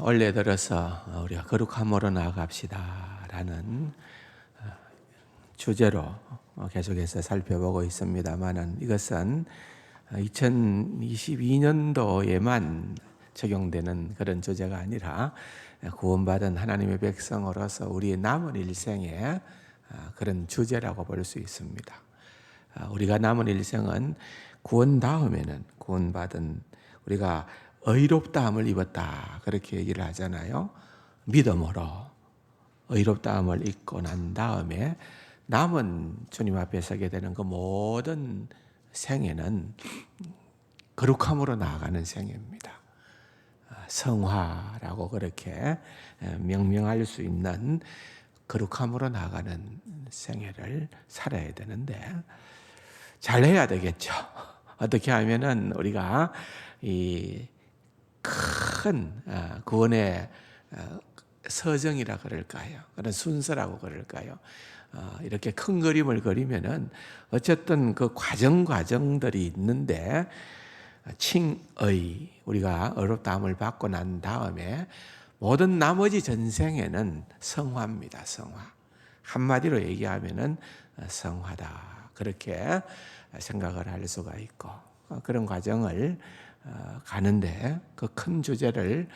올해 들어서 우리가 거룩함으로 나아갑시다라는 주제로 계속해서 살펴보고 있습니다만은 이것은 2022년도에만 적용되는 그런 주제가 아니라 구원받은 하나님의 백성으로서 우리의 남은 일생의 그런 주제라고 볼 수 있습니다. 우리가 남은 일생은 구원 다음에는 구원받은 우리가 의롭다함을 입었다 그렇게 얘기를 하잖아요. 믿음으로 의롭다함을 입고 난 다음에 남은 주님 앞에 서게 되는 그 모든 생애는 거룩함으로 나아가는 생애입니다. 성화라고 그렇게 명명할 수 있는 거룩함으로 나아가는 생애를 살아야 되는데 잘해야 되겠죠. 어떻게 하면은 우리가 이 큰 구원의 서정이라 그럴까요? 그런 순서라고 그럴까요? 이렇게 큰 그림을 그리면은 어쨌든 그 과정들이 있는데 칭의 우리가 의롭다함을 받고 난 다음에 모든 나머지 전생에는 성화입니다. 성화. 한마디로 얘기하면은 성화다. 그렇게 생각을 할 수가 있고 그런 과정을 가는데 그 큰 주제를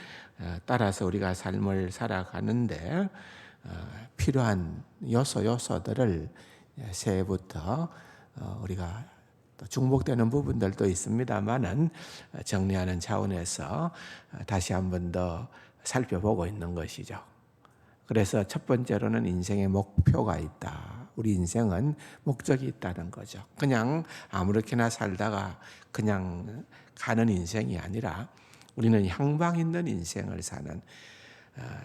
따라서 우리가 삶을 살아가는데 필요한 요소들을 새해부터 우리가 또 중복되는 부분들도 있습니다만은 정리하는 차원에서 다시 한 번 더 살펴보고 있는 것이죠. 그래서 첫 번째로는 인생의 목표가 있다. 우리 인생은 목적이 있다는 거죠. 그냥 아무렇게나 살다가 그냥 가는 인생이 아니라 우리는 향방 있는 인생을 사는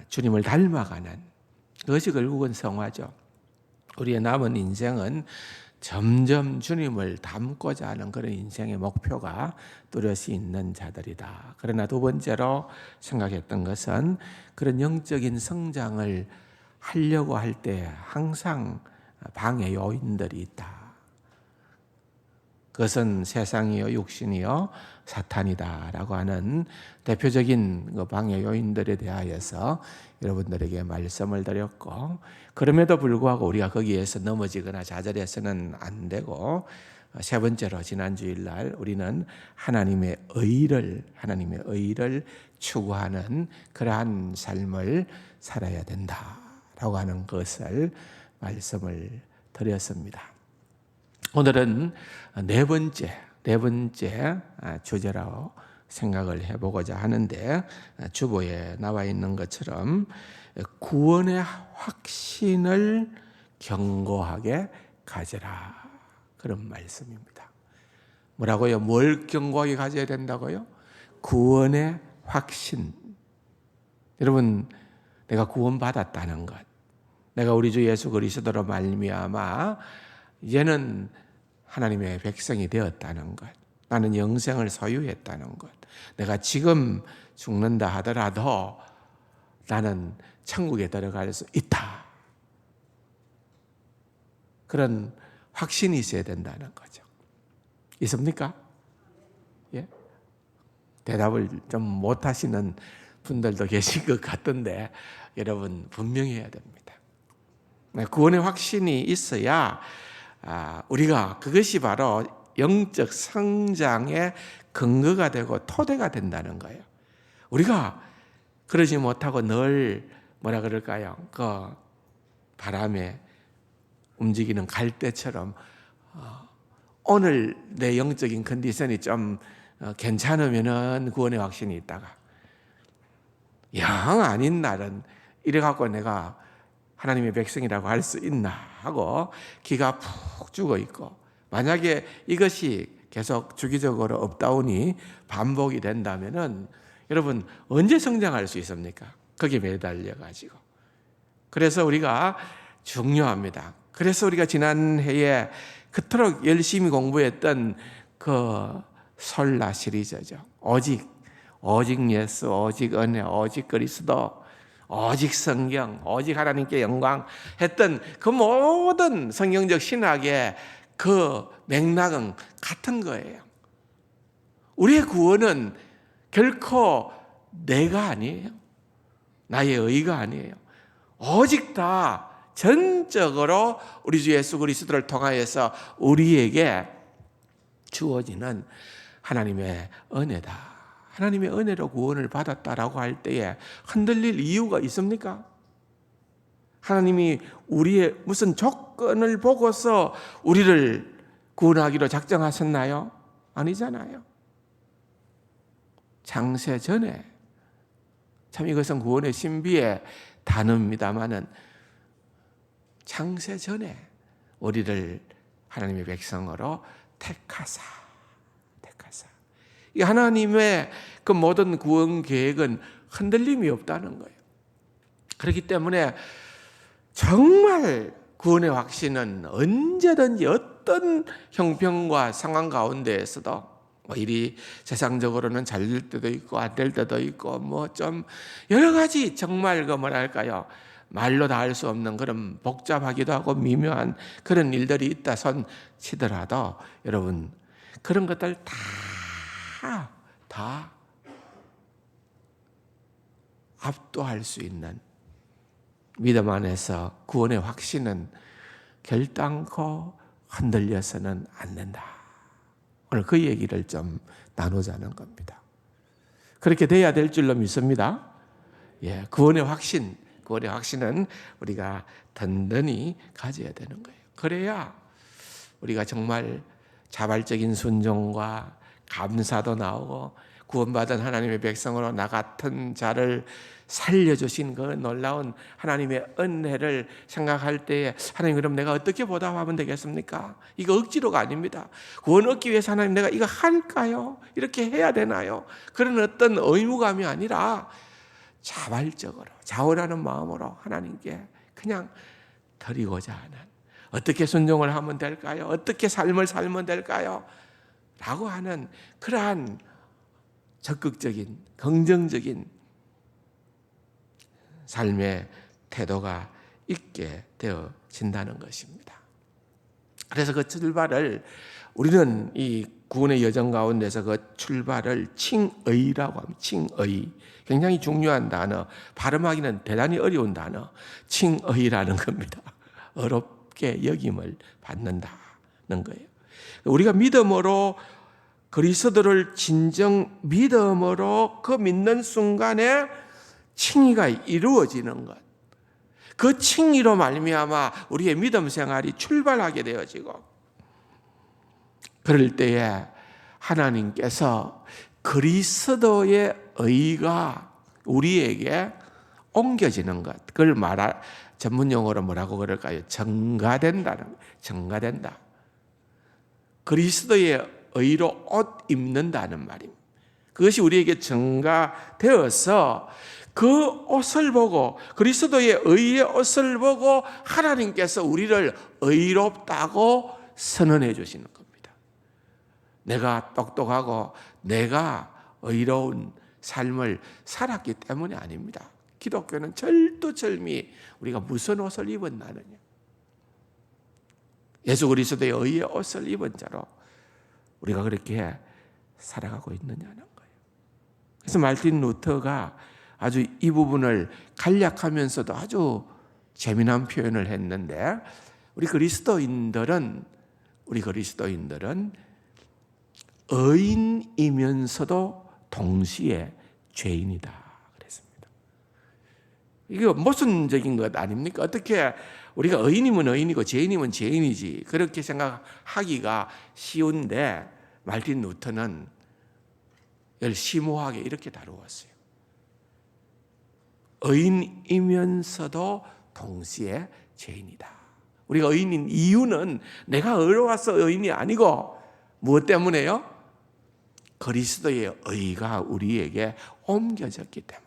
주님을 닮아가는 그것이 결국은 성화죠. 우리의 남은 인생은 점점 주님을 닮고자 하는 그런 인생의 목표가 뚜렷이 있는 자들이다. 그러나 두 번째로 생각했던 것은 그런 영적인 성장을 하려고 할 때 항상 방해 요인들이 있다. 그것은 세상이요 육신이요 사탄이다라고 하는 대표적인 방해 요인들에 대하여서 여러분들에게 말씀을 드렸고 그럼에도 불구하고 우리가 거기에서 넘어지거나 좌절해서는 안 되고 세 번째로 지난 주일날 우리는 하나님의 의를 추구하는 그러한 삶을 살아야 된다라고 하는 것을 말씀을 드렸습니다. 오늘은 네 번째 주제라고 생각을 해보고자 하는데 주보에 나와 있는 것처럼 구원의 확신을 견고하게 가져라 그런 말씀입니다. 뭐라고요? 뭘 견고하게 가져야 된다고요? 구원의 확신. 여러분, 내가 구원받았다는 것, 내가 우리 주 예수 그리스도로 말미암아 이제는 하나님의 백성이 되었다는 것, 나는 영생을 소유했다는 것, 내가 지금 죽는다 하더라도 나는 천국에 들어갈 수 있다. 그런 확신이 있어야 된다는 거죠. 있습니까? 예? 대답을 좀 못하시는 분들도 계신 것 같던데 여러분 분명히 해야 됩니다. 구원의 확신이 있어야 우리가 그것이 바로 영적 성장의 근거가 되고 토대가 된다는 거예요. 우리가 그러지 못하고 늘 뭐라 그럴까요? 그 바람에 움직이는 갈대처럼 오늘 내 영적인 컨디션이 좀 괜찮으면은 구원의 확신이 있다가 영 아닌 날은 이래갖고 내가 하나님의 백성이라고 할 수 있나 하고 기가 푹 죽어 있고 만약에 이것이 계속 주기적으로 업다운이 반복이 된다면은 여러분 언제 성장할 수 있습니까? 거기에 매달려 가지고. 그래서 우리가 중요합니다. 그래서 우리가 지난 해에 그토록 열심히 공부했던 그 설라 시리즈죠. 오직 예수, 오직 은혜, 오직 그리스도, 오직 성경, 오직 하나님께 영광 했던 그 모든 성경적 신학의 그 맥락은 같은 거예요. 우리의 구원은 결코 내가 아니에요. 나의 의가 아니에요. 오직 다 전적으로 우리 주 예수 그리스도를 통하여서 우리에게 주어지는 하나님의 은혜다. 하나님의 은혜로 구원을 받았다라고 할 때에 흔들릴 이유가 있습니까? 하나님이 우리의 무슨 조건을 보고서 우리를 구원하기로 작정하셨나요? 아니잖아요. 창세 전에, 참 이것은 구원의 신비의 단어입니다마는 창세 전에 우리를 하나님의 백성으로 택하사. 이 하나님의 그 모든 구원 계획은 흔들림이 없다는 거예요. 그렇기 때문에 정말 구원의 확신은 언제든지 어떤 형편과 상황 가운데에서도 이리 세상적으로는 잘 될 때도 있고 안 될 때도 있고 뭐 좀 여러 가지 정말 그 뭐랄까요, 말로 다 할 수 없는 그런 복잡하기도 하고 미묘한 그런 일들이 있다 손 치더라도 여러분 그런 것들 다 압도할 수 있는 믿음 안에서 구원의 확신은 결단코 흔들려서는 안 된다. 오늘 그 얘기를 좀 나누자는 겁니다. 그렇게 돼야 될 줄로 믿습니다. 구원의 확신은 우리가 든든히 가져야 되는 거예요. 그래야 우리가 정말 자발적인 순종과 감사도 나오고 구원받은 하나님의 백성으로 나 같은 자를 살려주신 그 놀라운 하나님의 은혜를 생각할 때에 하나님 그럼 내가 어떻게 보답하면 되겠습니까? 이거 억지로가 아닙니다. 구원 얻기 위해서 하나님 내가 이거 할까요? 이렇게 해야 되나요? 그런 어떤 의무감이 아니라 자발적으로 자원하는 마음으로 하나님께 그냥 드리고자 하는, 어떻게 순종을 하면 될까요? 어떻게 삶을 살면 될까요? 라고 하는 그러한 적극적인 긍정적인 삶의 태도가 있게 되어진다는 것입니다. 그래서 그 출발을 우리는 이 구원의 여정 가운데서 그 출발을 칭의라고 합니다. 칭의. 굉장히 중요한 단어, 발음하기는 대단히 어려운 단어, 칭의라는 겁니다. 어렵게 여김을 받는다는 거예요. 우리가 믿음으로 그리스도를 진정 믿음으로 그 믿는 순간에 칭의가 이루어지는 것, 그 칭의로 말미암아 우리의 믿음 생활이 출발하게 되어지고, 그럴 때에 하나님께서 그리스도의 의가 우리에게 옮겨지는 것, 그걸 전문 용어로 뭐라고 그럴까요? 증가된다. 그리스도의 의로 옷 입는다는 말입니다. 그것이 우리에게 증가되어서 그 옷을 보고, 그리스도의 의의 옷을 보고 하나님께서 우리를 의롭다고 선언해 주시는 겁니다. 내가 똑똑하고 내가 의로운 삶을 살았기 때문이 아닙니다. 기독교는 절도절미 우리가 무슨 옷을 입었나느냐, 예수 그리스도의 의의 옷을 입은 자로 우리가 그렇게 살아가고 있느냐는 거예요. 그래서 마르틴 루터가 아주 이 부분을 간략하면서도 아주 재미난 표현을 했는데, 우리 그리스도인들은 의인이면서도 동시에 죄인이다 그랬습니다. 이게 모순적인 것 아닙니까? 어떻게 우리가 의인이면 의인이고 죄인이면 죄인이지, 그렇게 생각하기가 쉬운데 마르틴 루터는 이걸 심오하게 이렇게 다루었어요. 의인이면서도 동시에 죄인이다. 우리가 의인인 이유는 내가 의로워서 의인이 아니고 무엇 때문에요? 그리스도의 의가 우리에게 옮겨졌기 때문에.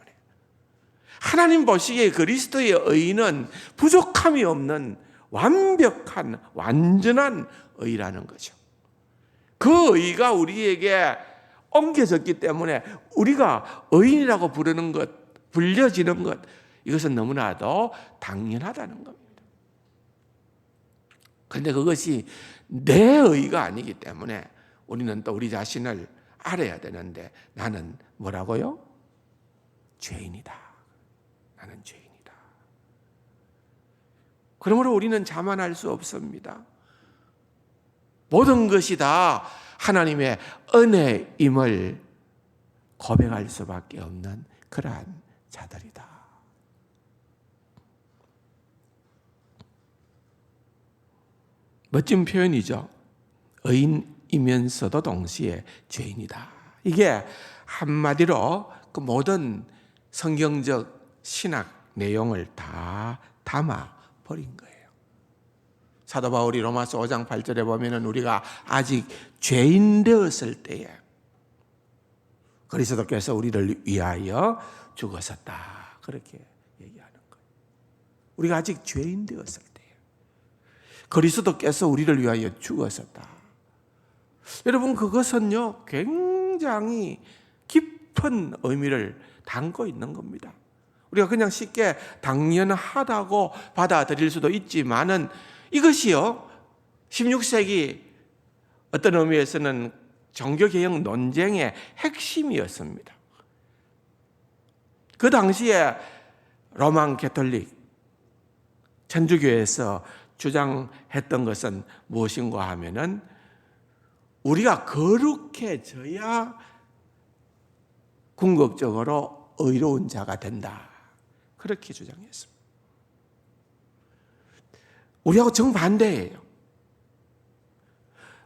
하나님 보시기에 그리스도의 의는 부족함이 없는 완벽한 완전한 의라는 거죠. 그 의가 우리에게 옮겨졌기 때문에 우리가 의인이라고 불려지는 것, 이것은 너무나도 당연하다는 겁니다. 그런데 그것이 내 의가 아니기 때문에 우리는 또 우리 자신을 알아야 되는데, 나는 뭐라고요? 죄인이다. 그러므로 우리는 자만할 수 없습니다. 모든 것이 다 하나님의 은혜임을 고백할 수밖에 없는 그러한 자들이다. 멋진 표현이죠. 의인이면서도 동시에 죄인이다. 이게 한마디로 그 모든 성경적 신학 내용을 다 담아 버린 거예요. 사도 바울이 로마서 5장 8절에 보면은 우리가 아직 죄인 되었을 때에 그리스도께서 우리를 위하여 죽으셨다. 그렇게 얘기하는 거예요. 우리가 아직 죄인 되었을 때에 그리스도께서 우리를 위하여 죽으셨다. 여러분, 그것은요 굉장히 깊은 의미를 담고 있는 겁니다. 우리가 그냥 쉽게 당연하다고 받아들일 수도 있지만은 이것이요 16세기 어떤 의미에서는 종교개혁 논쟁의 핵심이었습니다. 그 당시에 로만 가톨릭 천주교에서 주장했던 것은 무엇인가 하면은 우리가 거룩해져야 궁극적으로 의로운 자가 된다. 그렇게 주장했습니다. 우리하고 정반대예요.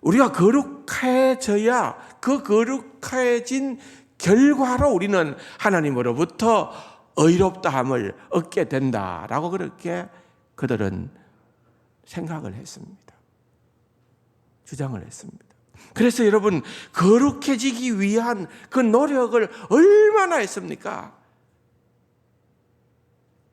우리가 거룩해져야 그 거룩해진 결과로 우리는 하나님으로부터 의롭다함을 얻게 된다라고 그렇게 그들은 생각을 했습니다. 주장을 했습니다. 그래서 여러분, 거룩해지기 위한 그 노력을 얼마나 했습니까?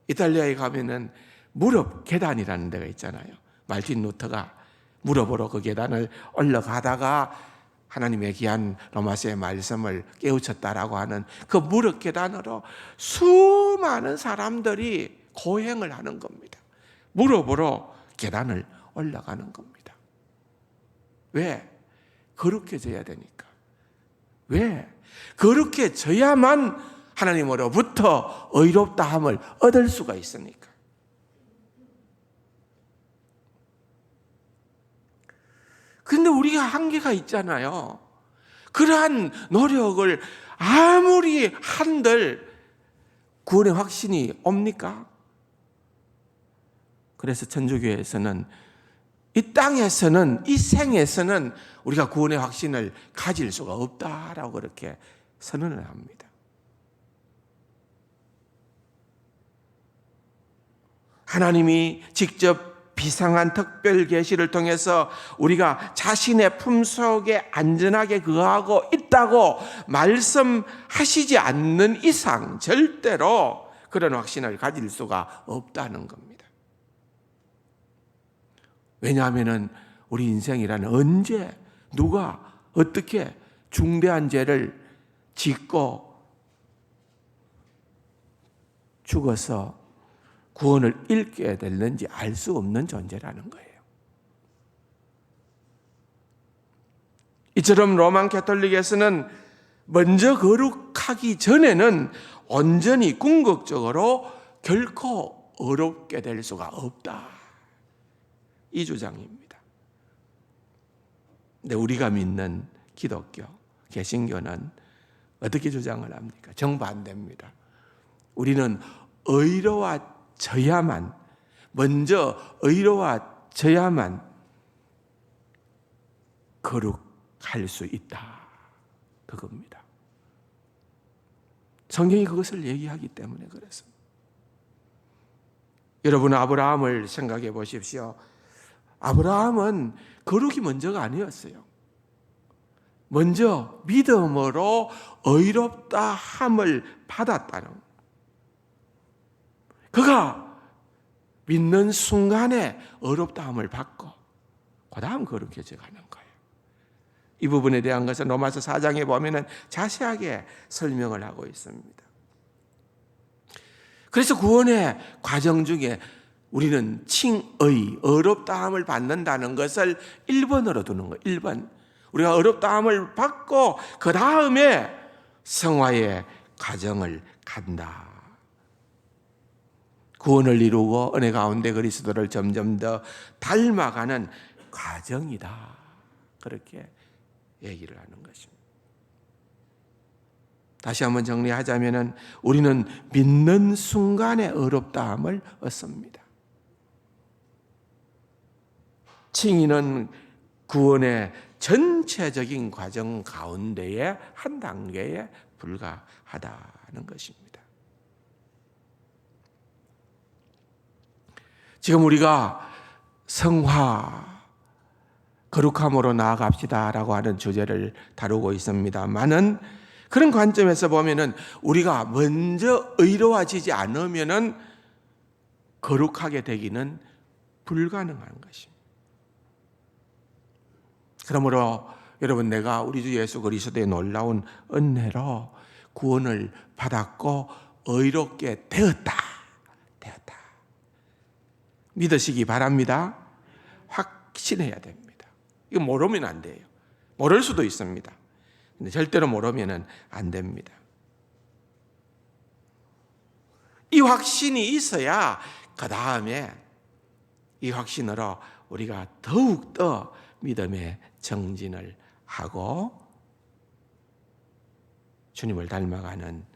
이탈리아에 가면은 무릎 계단이라는 데가 있잖아요. 말틴 루터가 무릎으로 그 계단을 올라가다가 하나님의 귀한 로마서의 말씀을 깨우쳤다라고 하는 그 무릎 계단으로 수많은 사람들이 고행을 하는 겁니다. 무릎으로 계단을 올라가는 겁니다. 왜? 거룩해져야 되니까. 왜? 거룩해져야만 하나님으로부터 의롭다함을 얻을 수가 있으니까. 근데 우리가 한계가 있잖아요. 그러한 노력을 아무리 한들 구원의 확신이 옵니까? 그래서 천주교에서는 이 땅에서는, 이 생에서는 우리가 구원의 확신을 가질 수가 없다라고 그렇게 선언을 합니다. 하나님이 직접 비상한 특별 계시를 통해서 우리가 자신의 품속에 안전하게 거하고 있다고 말씀하시지 않는 이상 절대로 그런 확신을 가질 수가 없다는 겁니다. 왜냐하면 우리 인생이란 언제 누가 어떻게 중대한 죄를 짓고 죽어서 구원을 잃게 됐는지 알 수 없는 존재라는 거예요. 이처럼 로만 가톨릭에서는 먼저 거룩하기 전에는 온전히 궁극적으로 결코 의롭게 될 수가 없다. 이 주장입니다. 근데 우리가 믿는 기독교, 개신교는 어떻게 주장을 합니까? 정반대입니다. 우리는 먼저 의로워져야만 거룩할 수 있다. 그겁니다. 성경이 그것을 얘기하기 때문에 그렇습니다. 여러분, 아브라함을 생각해 보십시오. 아브라함은 거룩이 먼저가 아니었어요. 먼저 믿음으로 의롭다 함을 받았다는, 그가 믿는 순간에 의롭다 함을 받고 그 다음 거룩해져 가는 거예요. 이 부분에 대한 것은 로마서 4장에 보면 자세하게 설명을 하고 있습니다. 그래서 구원의 과정 중에 우리는 칭의, 의롭다함을 받는다는 것을 1번으로 두는 거예요. 1번. 우리가 의롭다함을 받고 그 다음에 성화의 과정을 간다. 구원을 이루고 은혜 가운데 그리스도를 점점 더 닮아가는 과정이다. 그렇게 얘기를 하는 것입니다. 다시 한번 정리하자면 우리는 믿는 순간에 의롭다함을 얻습니다. 칭의는 구원의 전체적인 과정 가운데의 한 단계에 불과하다는 것입니다. 지금 우리가 성화, 거룩함으로 나아갑시다라고 하는 주제를 다루고 있습니다만은 그런 관점에서 보면은 우리가 먼저 의로워지지 않으면은 거룩하게 되기는 불가능한 것입니다. 그러므로 여러분, 내가 우리 주 예수 그리스도의 놀라운 은혜로 구원을 받았고 의롭게 되었다. 믿으시기 바랍니다. 확신해야 됩니다. 이거 모르면 안 돼요. 모를 수도 있습니다. 근데 절대로 모르면 안 됩니다. 이 확신이 있어야 그 다음에 이 확신으로 우리가 더욱더 믿음의 정진을 하고 주님을 닮아가는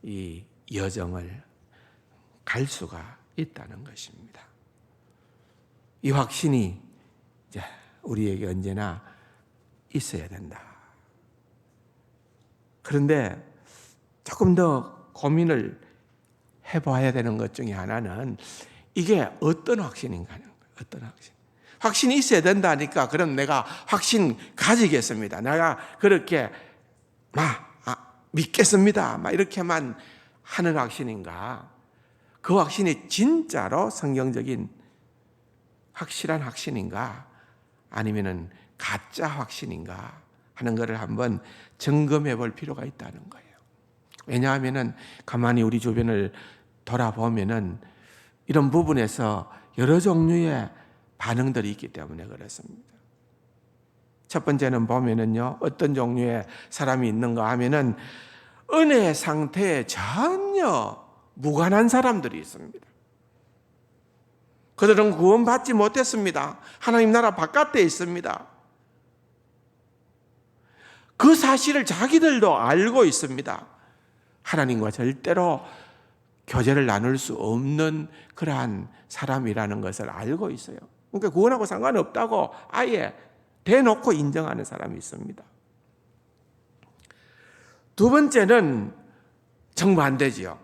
이 여정을 갈 수가 있다는 것입니다. 이 확신이 이제 우리에게 언제나 있어야 된다. 그런데 조금 더 고민을 해봐야 되는 것 중에 하나는 이게 어떤 확신인가 하는 거예요. 어떤 확신. 확신이 있어야 된다니까 그럼 내가 확신 가지겠습니다. 내가 그렇게 믿겠습니다. 이렇게만 하는 확신인가? 그 확신이 진짜로 성경적인 확실한 확신인가? 아니면은 가짜 확신인가? 하는 것을 한번 점검해 볼 필요가 있다는 거예요. 왜냐하면은 가만히 우리 주변을 돌아보면은 이런 부분에서 여러 종류의 반응들이 있기 때문에 그렇습니다. 첫 번째는 보면은요, 어떤 종류의 사람이 있는가 하면은 은혜 상태에 전혀 무관한 사람들이 있습니다. 그들은 구원받지 못했습니다. 하나님 나라 바깥에 있습니다. 그 사실을 자기들도 알고 있습니다. 하나님과 절대로 교제를 나눌 수 없는 그러한 사람이라는 것을 알고 있어요. 그러니까 구원하고 상관없다고 아예 대놓고 인정하는 사람이 있습니다. 두 번째는 정반대지요.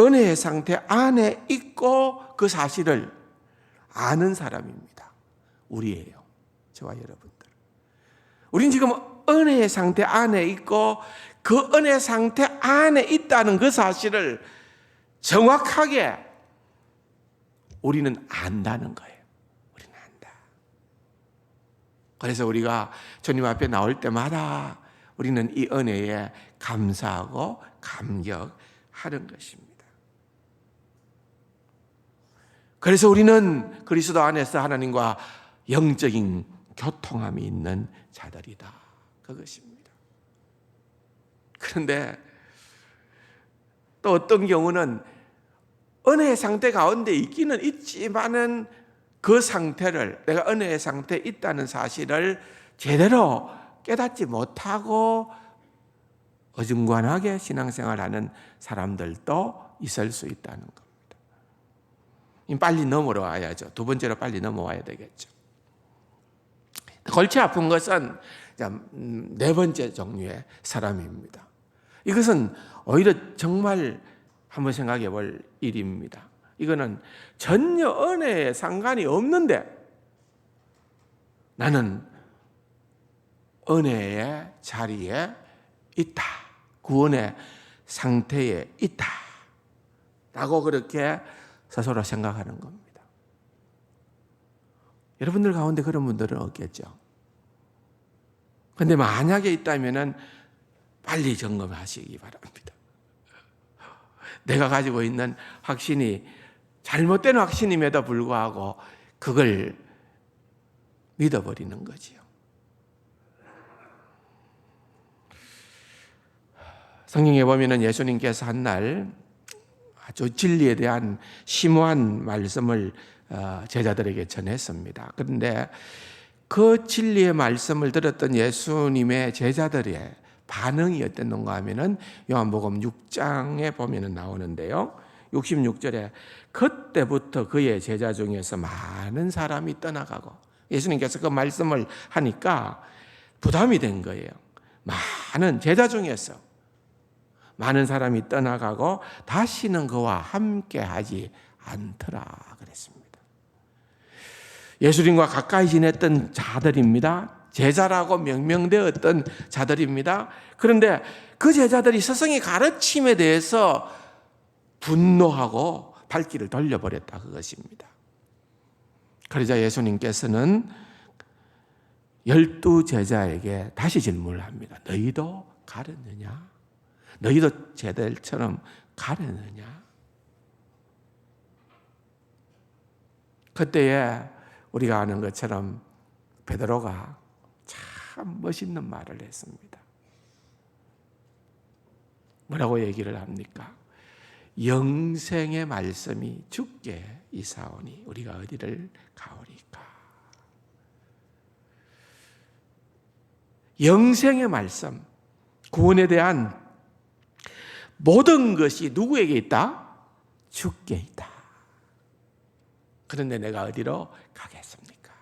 은혜의 상태 안에 있고 그 사실을 아는 사람입니다. 우리예요. 저와 여러분들. 우린 지금 은혜의 상태 안에 있고 그 은혜 상태 안에 있다는 그 사실을 정확하게 우리는 안다는 거예요. 우리는 안다. 그래서 우리가 주님 앞에 나올 때마다 우리는 이 은혜에 감사하고 감격하는 것입니다. 그래서 우리는 그리스도 안에서 하나님과 영적인 교통함이 있는 자들이다. 그것입니다. 그런데 또 어떤 경우는 은혜의 상태 가운데 있기는 있지만은 그 상태를, 내가 은혜의 상태에 있다는 사실을 제대로 깨닫지 못하고 어중간하게 신앙생활하는 사람들도 있을 수 있다는 겁니다. 빨리 넘어와야죠. 두 번째로 빨리 넘어와야 되겠죠. 골치 아픈 것은 네 번째 종류의 사람입니다. 이것은 오히려 정말 한번 생각해 볼 일입니다. 이거는 전혀 은혜에 상관이 없는데 나는 은혜의 자리에 있다. 구원의 상태에 있다. 라고 그렇게 스스로 생각하는 겁니다. 여러분들 가운데 그런 분들은 없겠죠. 그런데 만약에 있다면 빨리 점검하시기 바랍니다. 내가 가지고 있는 확신이 잘못된 확신임에도 불구하고 그걸 믿어버리는 거지요. 성경에 보면은 예수님께서 한 날 아주 진리에 대한 심오한 말씀을 제자들에게 전했습니다. 그런데 그 진리의 말씀을 들었던 예수님의 제자들의 반응이 어땠는가 하면은 요한복음 6장에 보면은 나오는데요. 66절에 그때부터 그의 제자 중에서 많은 사람이 떠나가고, 예수님께서 그 말씀을 하니까 부담이 된 거예요. 많은 제자 중에서 많은 사람이 떠나가고 다시는 그와 함께 하지 않더라 그랬습니다. 예수님과 가까이 지냈던 자들입니다. 제자라고 명명되었던 자들입니다. 그런데 그 제자들이 스승의 가르침에 대해서 분노하고 발길을 돌려버렸다 그것입니다. 그러자 예수님께서는 12 제자에게 다시 질문을 합니다. 너희도 가르느냐? 너희도 쟤들처럼 가르느냐? 그때에 우리가 아는 것처럼 베드로가 참 멋있는 말을 했습니다. 뭐라고 얘기를 합니까? 영생의 말씀이 주께 이사오니 우리가 어디를 가오리까? 영생의 말씀, 구원에 대한 모든 것이 누구에게 있다? 주께 있다. 그런데 내가 어디로 가겠습니까?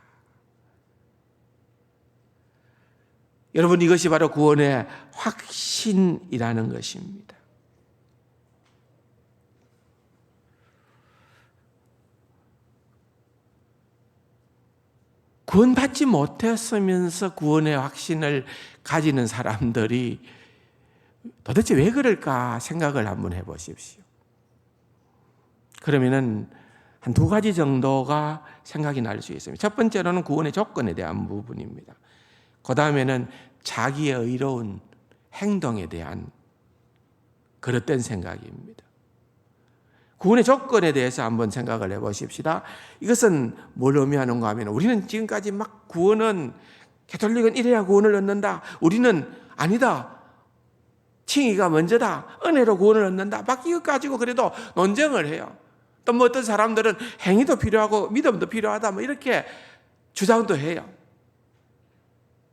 여러분, 이것이 바로 구원의 확신이라는 것입니다. 구원받지 못했으면서 구원의 확신을 가지는 사람들이 도대체 왜 그럴까 생각을 한번 해보십시오. 그러면은 한 2가지 정도가 생각이 날 수 있습니다. 첫 번째로는 구원의 조건에 대한 부분입니다. 그 다음에는 자기의 의로운 행동에 대한 그릇된 생각입니다. 구원의 조건에 대해서 한번 생각을 해보십시다. 이것은 뭘 의미하는가 하면, 우리는 지금까지 막 구원은, 가톨릭은 이래야 구원을 얻는다, 우리는 아니다, 칭의가 먼저다, 은혜로 구원을 얻는다, 막 이것 가지고 그래도 논쟁을 해요. 또 뭐 어떤 사람들은 행위도 필요하고 믿음도 필요하다, 뭐 이렇게 주장도 해요.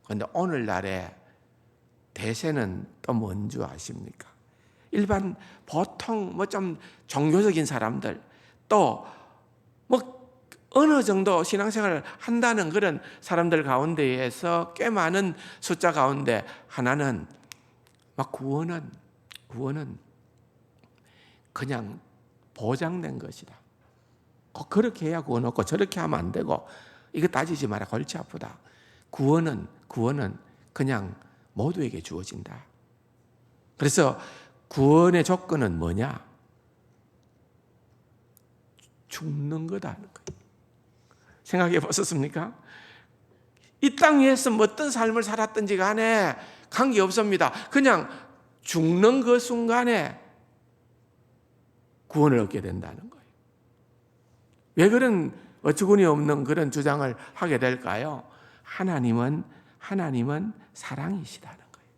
그런데 오늘날의 대세는 또 뭔 줄 아십니까? 일반 보통 뭐 좀 종교적인 사람들, 또 뭐 어느 정도 신앙생활을 한다는 그런 사람들 가운데에서 꽤 많은 숫자 가운데 하나는 막 구원은 그냥 보장된 것이다. 꼭 그렇게 해야 구원 얻고 저렇게 하면 안 되고 이거 따지지 마라, 골치 아프다. 구원은 그냥 모두에게 주어진다. 그래서 구원의 조건은 뭐냐? 죽는 거다 하는 거예요. 생각해 보셨습니까? 이 땅 위에서 어떤 삶을 살았든지 간에 관계없습니다. 그냥 죽는 그 순간에 구원을 얻게 된다는 거예요. 왜 그런 어처구니 없는 그런 주장을 하게 될까요? 하나님은 사랑이시다는 거예요.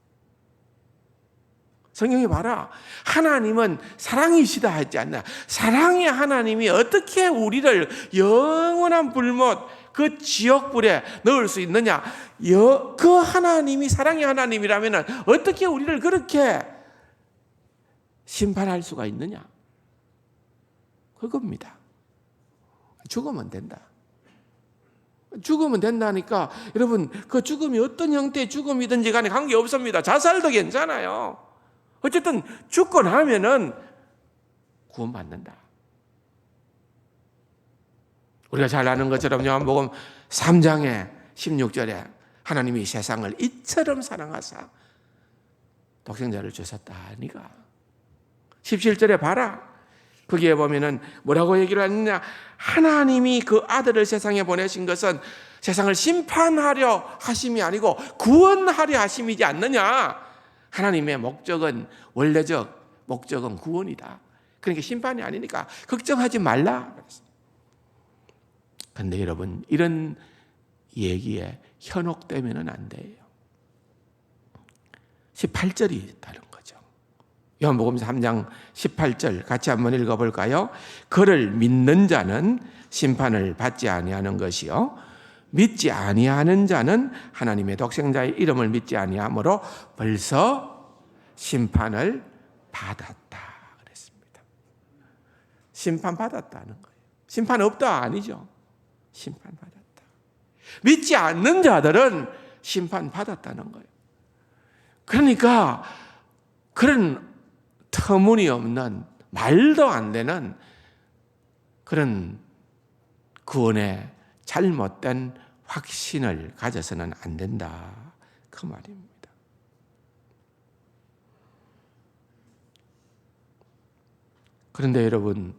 성경이 봐라, 하나님은 사랑이시다 했지 않나? 사랑의 하나님이 어떻게 우리를 영원한 불못 그 지옥불에 넣을 수 있느냐? 그 하나님이 사랑의 하나님이라면 어떻게 우리를 그렇게 심판할 수가 있느냐? 그겁니다. 죽으면 된다. 죽으면 된다니까, 여러분, 그 죽음이 어떤 형태의 죽음이든지 간에 관계없습니다. 자살도 괜찮아요. 어쨌든 죽고 나면은 구원받는다. 우리가 잘 아는 것처럼 요한복음 3장의 16절에 하나님이 세상을 이처럼 사랑하사 독생자를 주셨다 하니까, 17절에 봐라, 거기에 보면은 뭐라고 얘기를 하느냐? 하나님이 그 아들을 세상에 보내신 것은 세상을 심판하려 하심이 아니고 구원하려 하심이지 않느냐? 하나님의 목적은, 원래적 목적은 구원이다. 그러니까 심판이 아니니까 걱정하지 말라. 그런데 여러분, 이런 얘기에 현혹되면 안 돼요. 18절이 다른 거죠. 요한복음 3장 18절 같이 한번 읽어볼까요? 그를 믿는 자는 심판을 받지 아니하는 것이요 믿지 아니하는 자는 하나님의 독생자의 이름을 믿지 아니하므로 벌써 심판을 받았다 그랬습니다. 심판 받았다는 거예요. 심판 없다 아니죠. 심판 받았다. 믿지 않는 자들은 심판 받았다는 거예요. 그러니까 그런 터무니없는 말도 안 되는 그런 구원의 잘못된 확신을 가져서는 안 된다. 그 말입니다. 그런데 여러분,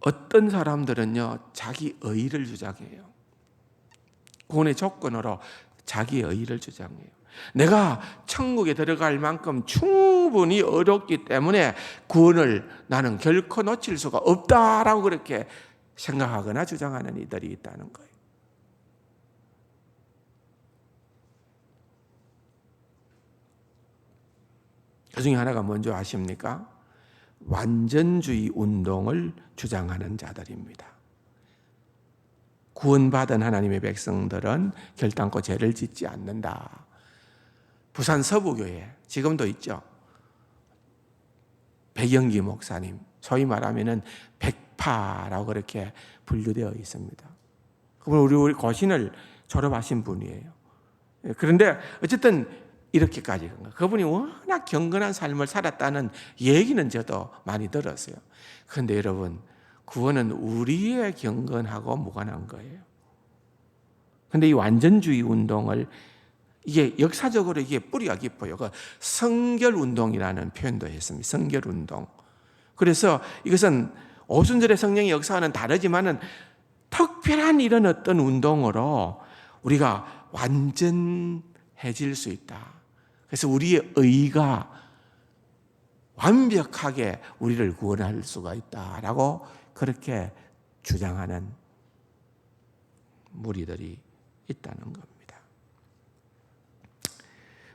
어떤 사람들은요, 자기 의의를 주장해요. 구원의 조건으로 자기 의의를 주장해요. 내가 천국에 들어갈 만큼 충분히 어렵기 때문에 구원을 나는 결코 놓칠 수가 없다라고 그렇게 생각하거나 주장하는 이들이 있다는 거예요. 그 중에 하나가 뭔지 아십니까? 완전주의 운동을 주장하는 자들입니다. 구원받은 하나님의 백성들은 결단코 죄를 짓지 않는다. 부산 서부교회 지금도 있죠. 백영기 목사님, 소위 말하면은 백파라고 그렇게 분류되어 있습니다. 그분 우리 고신을 졸업하신 분이에요. 그런데 어쨌든 이렇게까지 그분이 워낙 경건한 삶을 살았다는 얘기는 저도 많이 들었어요. 그런데 여러분, 구원은 우리의 경건하고 무관한 거예요. 그런데 이 완전주의 운동을 이게 역사적으로 이게 뿌리가 깊어요. 그 성결운동이라는 표현도 했습니다. 성결운동. 그래서 이것은 오순절의 성령의 역사와는 다르지만은 특별한 이런 어떤 운동으로 우리가 완전해질 수 있다. 그래서 우리의 의가 완벽하게 우리를 구원할 수가 있다라고 그렇게 주장하는 무리들이 있다는 겁니다.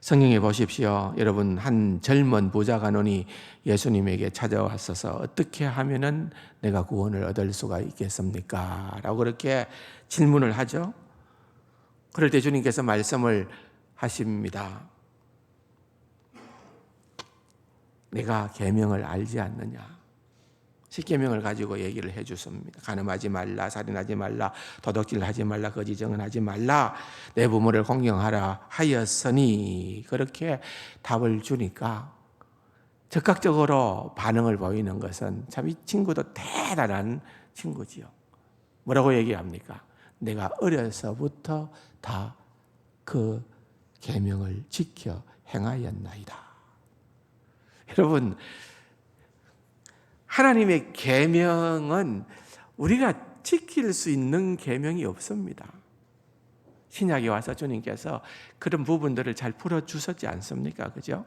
성경에 보십시오. 여러분, 한 젊은 부자 간원이 예수님에게 찾아왔어서 어떻게 하면은 내가 구원을 얻을 수가 있겠습니까? 라고 그렇게 질문을 하죠. 그럴 때 주님께서 말씀을 하십니다. 내가 계명을 알지 않느냐? 10계명을 가지고 얘기를 해 주십니다. 간음하지 말라, 살인하지 말라, 도둑질하지 말라, 거짓 증언하지 말라, 내 부모를 공경하라 하였으니, 그렇게 답을 주니까 즉각적으로 반응을 보이는 것은 참 이 친구도 대단한 친구지요. 뭐라고 얘기합니까? 내가 어려서부터 다 그 계명을 지켜 행하였나이다. 여러분, 하나님의 계명은 우리가 지킬 수 있는 계명이 없습니다. 신약에 와서 주님께서 그런 부분들을 잘 풀어주셨지 않습니까? 그죠?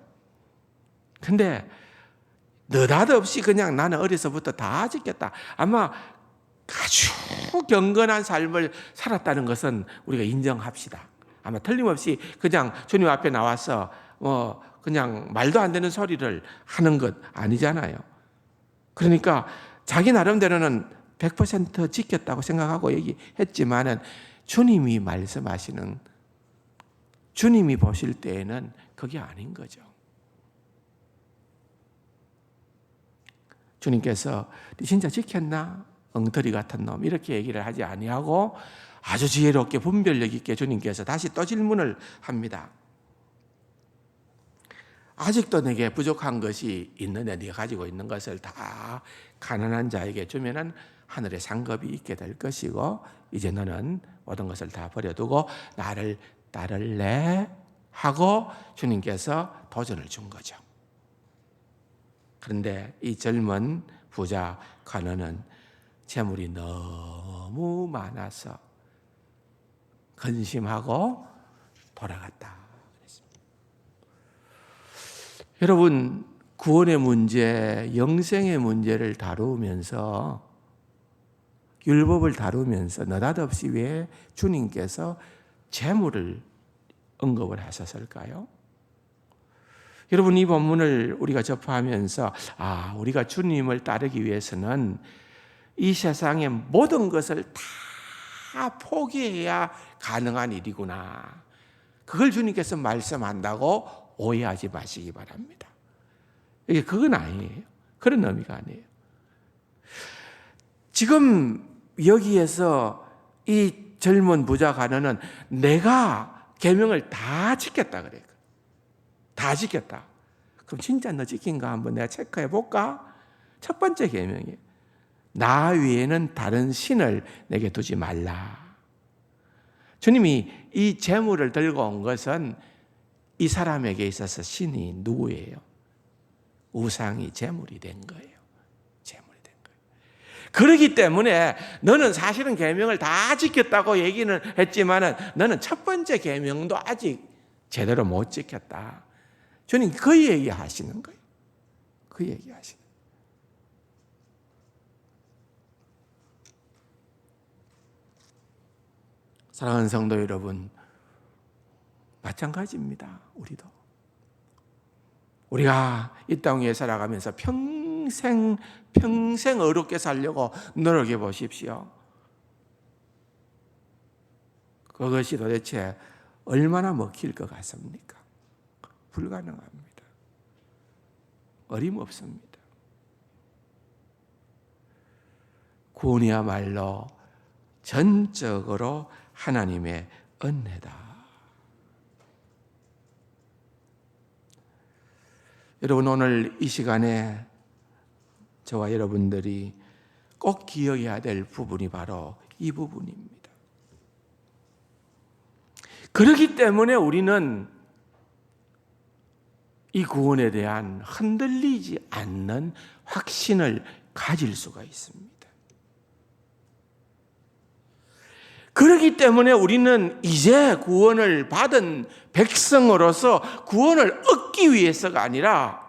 근데 느닷없이 그냥 나는 어려서부터 다 지켰다. 아마 아주 경건한 삶을 살았다는 것은 우리가 인정합시다. 아마 틀림없이 그냥 주님 앞에 나와서 그냥 말도 안 되는 소리를 하는 것 아니잖아요. 그러니까 자기 나름대로는 100% 지켰다고 생각하고 얘기했지만은 주님이 말씀하시는, 주님이 보실 때에는 그게 아닌 거죠. 주님께서 진짜 지켰나? 엉터리 같은 놈, 이렇게 얘기를 하지 아니하고 아주 지혜롭게 분별력 있게 주님께서 다시 또 질문을 합니다. 아직도 내게 부족한 것이 있는데 네가 가지고 있는 것을 다 가난한 자에게 주면은 하늘에 상급이 있게 될 것이고, 이제 너는 모든 것을 다 버려두고 나를 따를래 하고 주님께서 도전을 준 거죠. 그런데 이 젊은 부자 간원은 재물이 너무 많아서 근심하고 돌아갔다. 여러분, 구원의 문제, 영생의 문제를 다루면서, 율법을 다루면서 느닷없이 왜 주님께서 재물을 언급을 하셨을까요? 여러분, 이 본문을 우리가 접하면서 우리가 주님을 따르기 위해서는 이 세상의 모든 것을 다 포기해야 가능한 일이구나, 그걸 주님께서 말씀한다고 오해하지 마시기 바랍니다. 이게 그건 아니에요. 그런 의미가 아니에요. 지금 여기에서 이 젊은 부자 가느는 내가 계명을 다 지켰다 그래요. 다 지켰다. 그럼 진짜 너 지킨가 한번 내가 체크해 볼까? 첫 번째 계명이에요. 나 외에는 다른 신을 내게 두지 말라. 주님이 이 재물을 들고 온 것은 이 사람에게 있어서 신이 누구예요? 우상이 재물이 된 거예요. 재물이 된 거예요. 그렇기 때문에 너는 사실은 계명을 다 지켰다고 얘기는 했지만은 너는 첫 번째 계명도 아직 제대로 못 지켰다. 주님 그 얘기하시는 거예요. 그 얘기하시는 거예요. 사랑하는 성도 여러분, 마찬가지입니다. 우리가 이 땅 위에 살아가면서 평생 어렵게 살려고 노력해 보십시오. 그것이 도대체 얼마나 먹힐 것 같습니까? 불가능합니다. 어림없습니다. 구원이야말로 전적으로 하나님의 은혜다. 여러분, 오늘 이 시간에 저와 여러분들이 꼭 기억해야 될 부분이 바로 이 부분입니다. 그렇기 때문에 우리는 이 구원에 대한 흔들리지 않는 확신을 가질 수가 있습니다. 그렇기 때문에 우리는 이제 구원을 받은 백성으로서 구원을 얻기 위해서가 아니라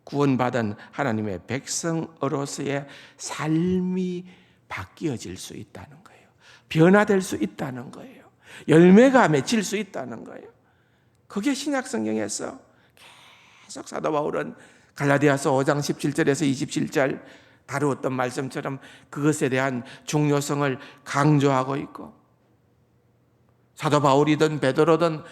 구원받은 하나님의 백성으로서의 삶이 바뀌어질 수 있다는 거예요. 변화될 수 있다는 거예요. 열매가 맺힐 수 있다는 거예요. 그게 신약 성경에서 계속 사도 바울은 갈라디아서 5장 17절에서 27절 다루었던 말씀처럼 그것에 대한 중요성을 강조하고 있고, 사도 바울이든 베드로든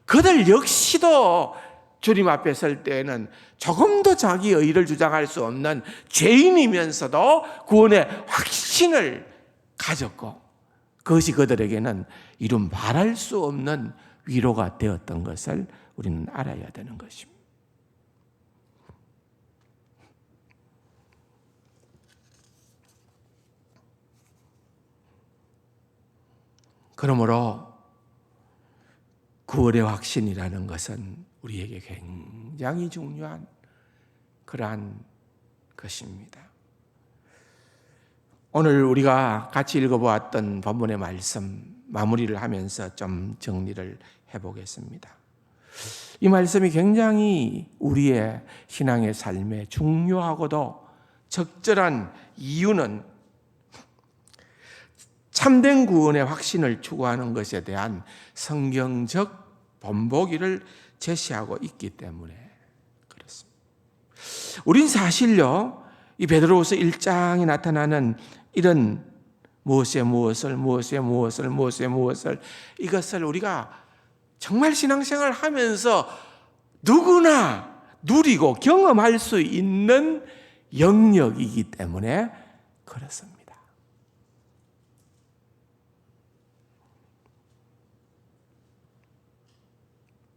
그들 역시도 주님 앞에 설 때에는 조금도 자기 의를 주장할 수 없는 죄인이면서도 구원의 확신을 가졌고, 그것이 그들에게는 이루 말할 수 없는 위로가 되었던 것을 우리는 알아야 되는 것입니다. 그러므로 구원의 확신이라는 것은 우리에게 굉장히 중요한 그러한 것입니다. 오늘 우리가 같이 읽어보았던 본문의 말씀 마무리를 하면서 좀 정리를 해보겠습니다. 이 말씀이 굉장히 우리의 신앙의 삶에 중요하고도 적절한 이유는 참된 구원의 확신을 추구하는 것에 대한 성경적 본보기를 제시하고 있기 때문에 그렇습니다. 우린 사실요, 이 베드로후서 1장에 나타나는 이런 무엇에 무엇을 이것을 우리가 정말 신앙생활을 하면서 누구나 누리고 경험할 수 있는 영역이기 때문에 그렇습니다.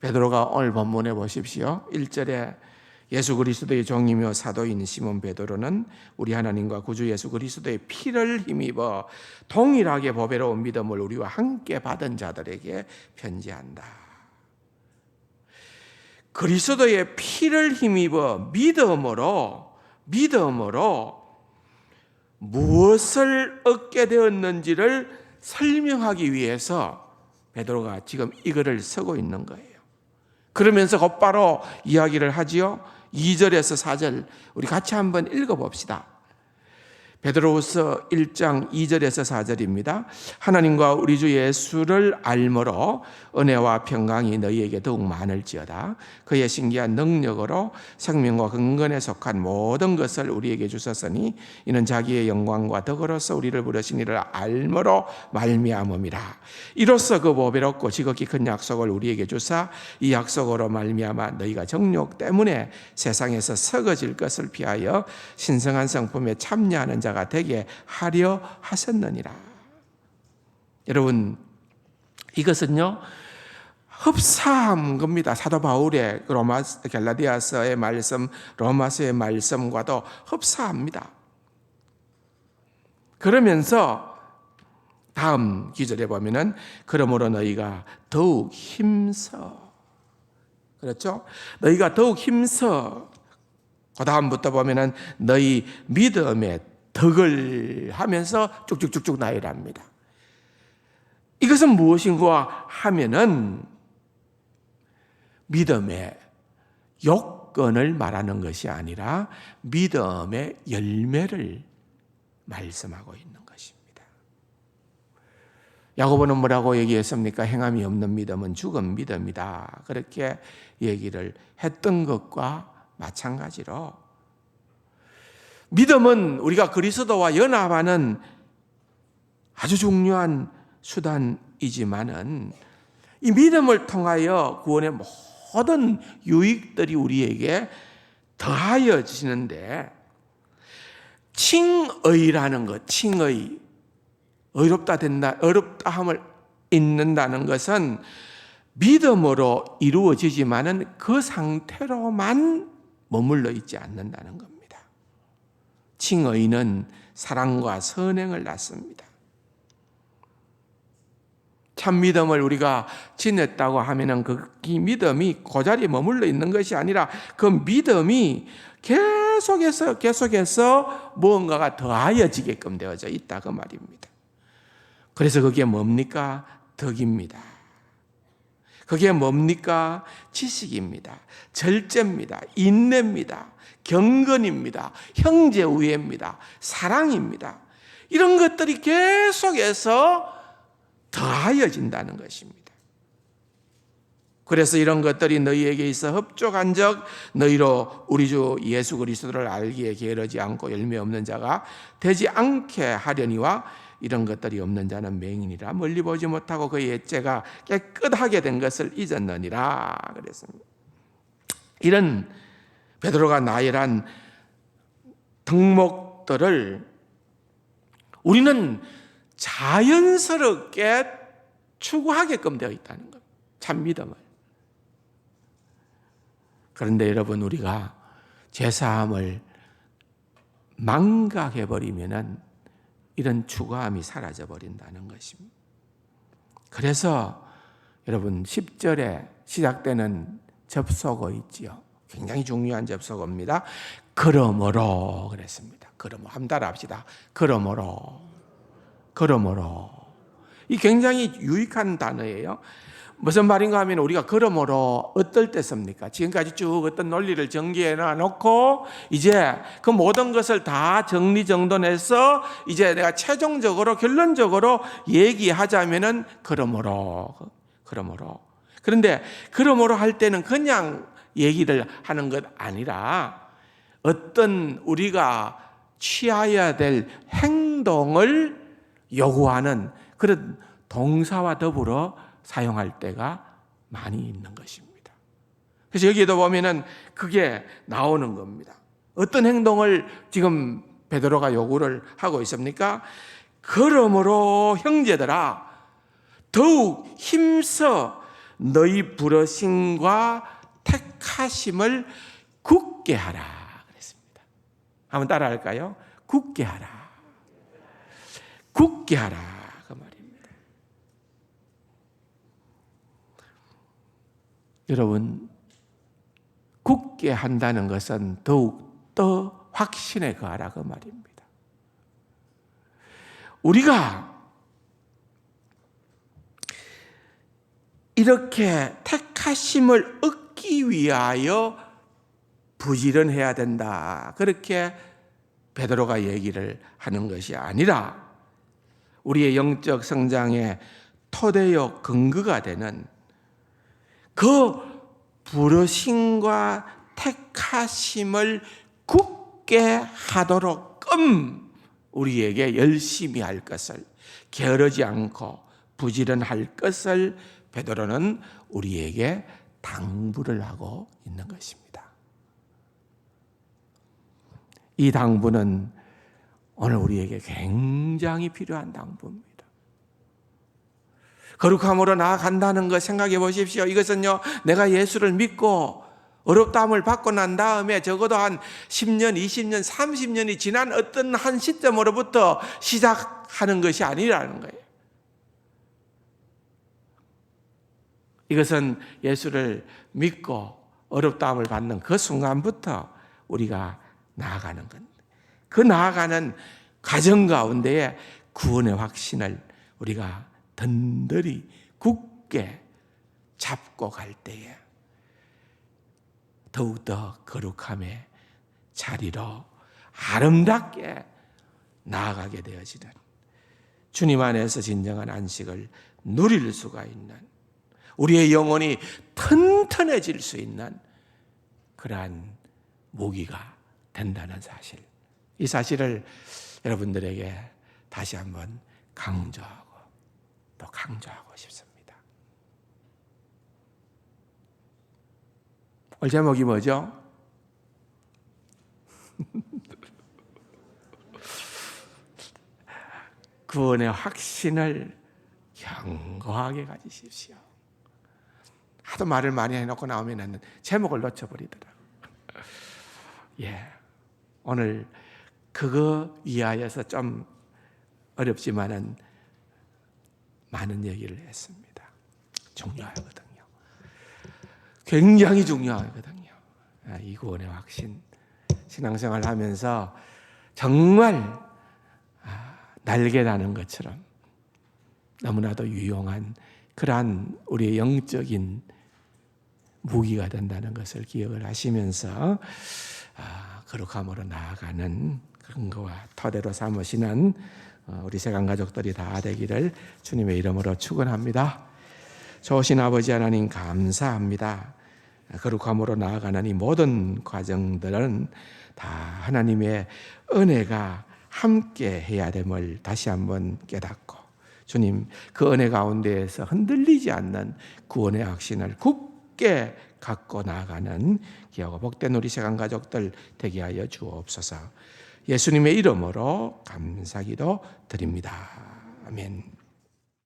베드로가 오늘 본문에 보십시오. 1절에 예수 그리스도의 종이며 사도인 시몬 베드로는 우리 하나님과 구주 예수 그리스도의 피를 힘입어 동일하게 보배로운 믿음을 우리와 함께 받은 자들에게 편지한다. 그리스도의 피를 힘입어 믿음으로 무엇을 얻게 되었는지를 설명하기 위해서 베드로가 지금 이 글을 쓰고 있는 거예요. 그러면서 곧바로 이야기를 하지요. 2절에서 4절 우리 같이 한번 읽어봅시다. 베드로후서 1장 2절에서 4절입니다. 하나님과 우리 주 예수를 알므로 은혜와 평강이 너희에게 더욱 많을지어다. 그의 신기한 능력으로 생명과 근근에 속한 모든 것을 우리에게 주셨으니 이는 자기의 영광과 덕으로서 우리를 부르신 이를 알므로 말미암음이라. 이로써 그 보배롭고 지극히 큰 약속을 우리에게 주사 이 약속으로 말미암아 너희가 정욕 때문에 세상에서 썩어질 것을 피하여 신성한 성품에 참여하는 자가 되게 하려 하셨느니라. 여러분, 이것은요 흡사한 겁니다. 사도 바울의 갈라디아서의 말씀, 로마서의 말씀과도 흡사합니다. 그러면서 다음 기절에 보면은 그러므로 너희가 더욱 힘써, 그렇죠? 너희가 더욱 힘써. 그 다음부터 보면은 너희 믿음의 덕을 하면서 쭉쭉쭉쭉 나열합니다. 이것은 무엇인가 하면은 믿음의 요건을 말하는 것이 아니라 믿음의 열매를 말씀하고 있는 것입니다. 야고보는 뭐라고 얘기했습니까? 행함이 없는 믿음은 죽은 믿음이다. 그렇게 얘기를 했던 것과 마찬가지로 믿음은 우리가 그리스도와 연합하는 아주 중요한 수단이지만은 이 믿음을 통하여 구원의 모든 유익들이 우리에게 더하여지는데 칭의라는 것, 칭의, 의롭다 된다, 의롭다함을 잊는다는 것은 믿음으로 이루어지지만은 그 상태로만 머물러 있지 않는다는 겁니다. 칭의는 사랑과 선행을 낳습니다. 참 믿음을 우리가 지녔다고 하면은 그 믿음이 그 자리에 머물러 있는 것이 아니라 그 믿음이 계속해서 무언가가 더하여지게끔 되어져 있다 그 말입니다. 그래서 그게 뭡니까? 덕입니다. 그게 뭡니까? 지식입니다. 절제입니다. 인내입니다. 경건입니다. 형제우애입니다. 사랑입니다. 이런 것들이 계속해서 더하여진다는 것입니다. 그래서 이런 것들이 너희에게 있어 흡족한 적 너희로 우리 주 예수 그리스도를 알기에 게으르지 않고 열매 없는 자가 되지 않게 하려니와 이런 것들이 없는 자는 맹인이라 멀리 보지 못하고 그의 옛죄가 깨끗하게 된 것을 잊었느니라 그랬습니다. 이런 베드로가 나열한 덕목들을 우리는 자연스럽게 추구하게끔 되어 있다는 것, 참 믿음을. 그런데 여러분, 우리가 죄사함을 망각해버리면은 이런 추구함이 사라져버린다는 것입니다. 그래서 여러분 10절에 시작되는 접속어 있지요. 굉장히 중요한 접속어입니다. 그러므로 그랬습니다. 그러므로 한번 따라합시다. 그러므로 이 굉장히 유익한 단어예요. 무슨 말인가 하면 우리가 그러므로 어떨 때 씁니까? 지금까지 쭉 어떤 논리를 전개해 놓고 이제 그 모든 것을 다 정리정돈해서 이제 내가 최종적으로 결론적으로 얘기하자면은 그러므로. 그런데 그러므로 할 때는 그냥 얘기를 하는 것 아니라 어떤 우리가 취해야 될 행동을 요구하는 그런 동사와 더불어 사용할 때가 많이 있는 것입니다. 그래서 여기에도 보면은 그게 나오는 겁니다. 어떤 행동을 지금 베드로가 요구를 하고 있습니까? 그러므로 형제들아 더욱 힘써 너희 부르심과 택하심을 굳게 하라 그랬습니다. 한번 따라할까요? 굳게 하라. 굳게 하라 그 말입니다. 여러분, 굳게 한다는 것은 더욱 더 확신에 거하라 그 말입니다. 우리가 이렇게 택하심을 얻기 위하여 부지런해야 된다. 그렇게 베드로가 얘기를 하는 것이 아니라 우리의 영적 성장의 토대요 근거가 되는 그 부르심과 택하심을 굳게 하도록끔 우리에게 열심히 할 것을, 게으르지 않고 부지런할 것을 베드로는 우리에게 당부를 하고 있는 것입니다. 이 당부는 오늘 우리에게 굉장히 필요한 당부입니다. 거룩함으로 나아간다는 것 생각해 보십시오. 이것은요, 내가 예수를 믿고 어렵다함을 받고 난 다음에 적어도 한 10년, 20년, 30년이 지난 어떤 한 시점으로부터 시작하는 것이 아니라는 거예요. 이것은 예수를 믿고 어렵다함을 받는 그 순간부터 우리가 나아가는 겁니다. 그 나아가는 과정 가운데에 구원의 확신을 우리가 든든히 굳게 잡고 갈 때에 더욱더 거룩함의 자리로 아름답게 나아가게 되어지는, 주님 안에서 진정한 안식을 누릴 수가 있는, 우리의 영혼이 튼튼해질 수 있는 그러한 무기가 된다는 사실, 이 사실을 여러분들에게 다시 한번 강조하고 또 강조하고 싶습니다. 오늘 제목이 뭐죠? 구원의 확신을 견고하게 가지십시오. 하도 말을 많이 해놓고 나오면 제목을 놓쳐버리더라고요. 예, 오늘 그거 위하여서 좀 어렵지만은 많은 얘기를 했습니다. 중요하거든요. 굉장히 중요하거든요. 이 구원의 확신, 신앙생활을 하면서 정말 날개 다는 것처럼 너무나도 유용한 그러한 우리의 영적인 무기가 된다는 것을 기억을 하시면서 거룩함으로 나아가는 근거와 토대로 삼으시는 우리 세간 가족들이 다 되기를 주님의 이름으로 축원합니다. 좋으신 아버지 하나님 감사합니다. 거룩함으로 나아가는 이 모든 과정들은 다 하나님의 은혜가 함께 해야 됨을 다시 한번 깨닫고, 주님 그 은혜 가운데에서 흔들리지 않는 구원의 확신을 굳게 갖고 나아가는 귀하고 복된 우리 세간 가족들 되게 하여 주옵소서. 예수님의 이름으로 감사기도 드립니다. 아멘.